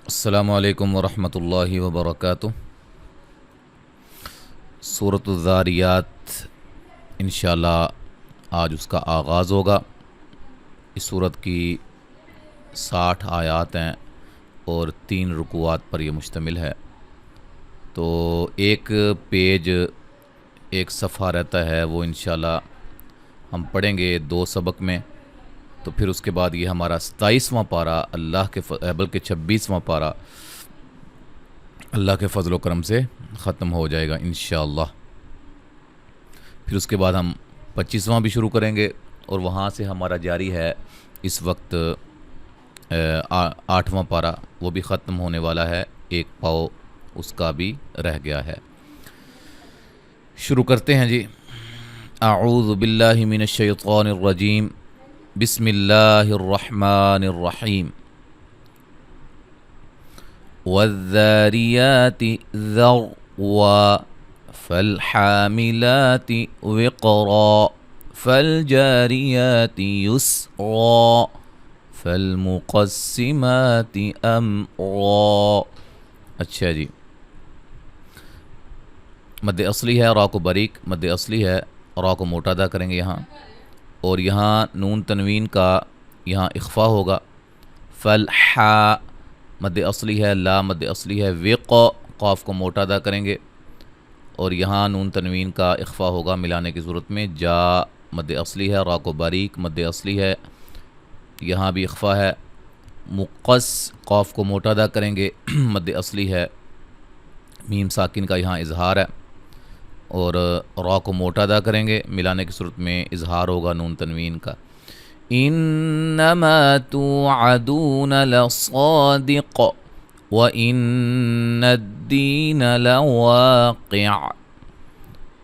السلام علیکم ورحمۃ اللہ وبرکاتہ۔ سورۃ الذاریات انشاءاللہ آج اس کا آغاز ہوگا۔ اس سورت کی 60 آیات ہیں اور 3 رکوعات پر یہ مشتمل ہے۔ تو ایک پیج، ایک صفحہ رہتا ہے، وہ انشاءاللہ ہم پڑھیں گے 2 سبق میں۔ تو پھر اس کے بعد یہ ہمارا 27واں پارہ بلکہ 26واں پارہ اللہ کے فضل و کرم سے ختم ہو جائے گا انشاءاللہ۔ پھر اس کے بعد ہم 25واں بھی شروع کریں گے اور وہاں سے ہمارا جاری ہے اس وقت 8واں پارہ، وہ بھی ختم ہونے والا ہے، ایک پاؤ اس کا بھی رہ گیا ہے۔ شروع کرتے ہیں جی۔ اعوذ باللہ من الشیطان الرجیم، بسم اللہ الرحمن الرحیم۔ والذاریات ذروا فالحاملات وقرا فالجاریات یسرا فالمقسمات امرا۔ اچھا جی، مد اصلی ہے، را کو باریک مد اصلی ہے، را کو موٹا ادا کریں گے یہاں، اور یہاں نون تنوین کا یہاں اخفا ہوگا۔ فالحا مد اصلی ہے، لا مد اصلی ہے، قاف کو موٹا ادا کریں گے، اور یہاں نون تنوین کا اخفا ہوگا ملانے کی صورت میں۔ جا مد اصلی ہے، را کو باریک مد اصلی ہے، یہاں بھی اخفا ہے۔ مقص قاف کو موٹا ادا کریں گے، مد اصلی ہے، میم ساکن کا یہاں اظہار ہے، اور را کو موٹا ادا کریں گے، ملانے کی صورت میں اظہار ہوگا نون تنوین کا۔ انما توعدون لصادق وان الدین لواقع۔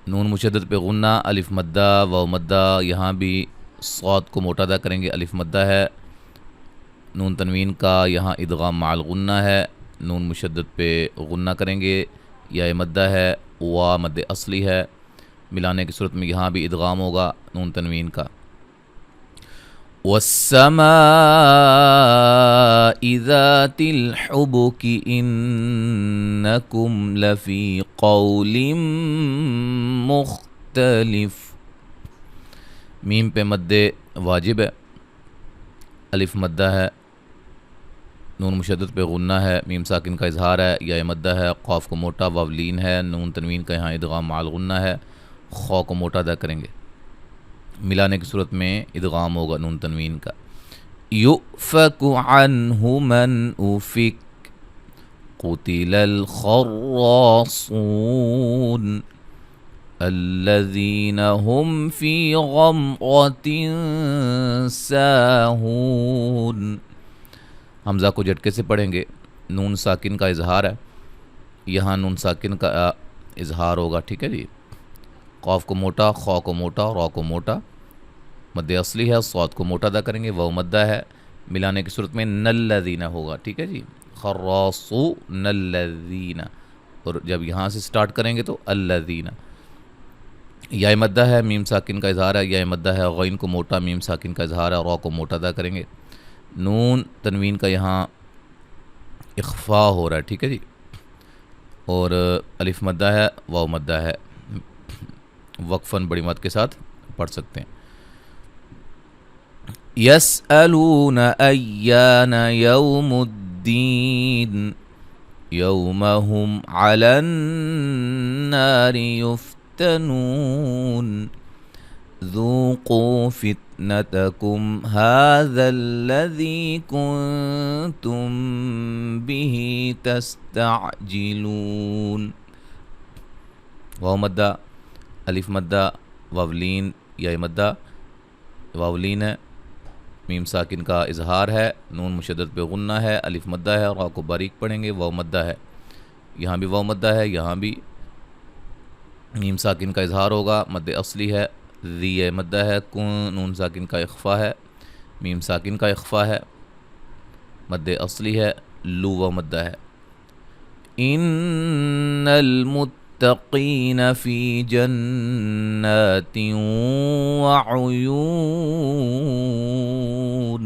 نون مشدد پہ غنہ، الف مدہ، واو مدہ، یہاں بھی صاد کو موٹا ادا کریں گے، الف مدہ ہے، نون تنوین کا یہاں ادغام مع الغنہ ہے، نون مشدد پہ غنہ کریں گے، یا مدہ ہے، وا مد اصلی ہے، ملانے کی صورت میں یہاں بھی ادغام ہوگا نون تنوین کا۔ والسماء ذات الحبك انکم لفی قول مختلف۔ میم پہ مد واجب ہے، الف مدہ ہے، نون مشدد پہ غنہ ہے، میم ساکن کا اظہار ہے، یا مدہ ہے، قاف کو موٹا، واو لین ہے، نون تنوین کا یہاں ادغام مع الغنہ ہے، خا کو موٹا ادا کریں گے، ملانے کی صورت میں ادغام ہوگا نون تنوین کا۔ یؤفک عنہ من افک قتل الخراصون الذین هم فی غمرۃ ساہون۔ حمزہ کو جھٹکے سے پڑھیں گے، نون ساکن کا اظہار ہے، یہاں نون ساکن کا اظہار ہوگا، ٹھیک ہے جی۔ قاف کو موٹا، خا کو موٹا، را کو موٹا، مد اصلی ہے، صاد کو موٹا ادا کریں گے، واو مدہ ہے، ملانے کی صورت میں نلذین ہوگا، ٹھیک ہے جی۔ خراصون الذین، اور جب یہاں سے سٹارٹ کریں گے تو الذین۔ یا مدہ ہے، میم ساکن کا اظہار ہے، یا مدہ ہے، غین کو موٹا، میم ساکن کا اظہار ہے، را کو موٹا ادا کریں گے، نون تنوین کا یہاں اخفا ہو رہا ہے، ٹھیک ہے جی، اور الف مدہ ہے، واو مدہ ہے، وقفاً بڑی مد کے ساتھ پڑھ سکتے ہیں۔ یسألون ایان یوم الدین یوم هم علی النار یفتنون ذوقوا فتنتکم هذا الذی کنتم به تستعجلون۔ واو مدہ، الف مدہ، واولین، یا مدہ، واولین ہے، میم ساکن کا اظہار ہے، نون مشدد پہ غنہ ہے، الف مدہ ہے، را کو باریک پڑھیں گے، واو مدہ ہے، یہاں بھی واو مدہ ہے، یہاں بھی میم ساکن کا اظہار ہوگا، مد اصلی ہے، ذی مدہ ہے، نون ساکن کا اخفا ہے، میم ساکن کا اخفا ہے، مد اصلی ہے، لو و مدہ ہے۔ ان المتقین فی جنات وعیون۔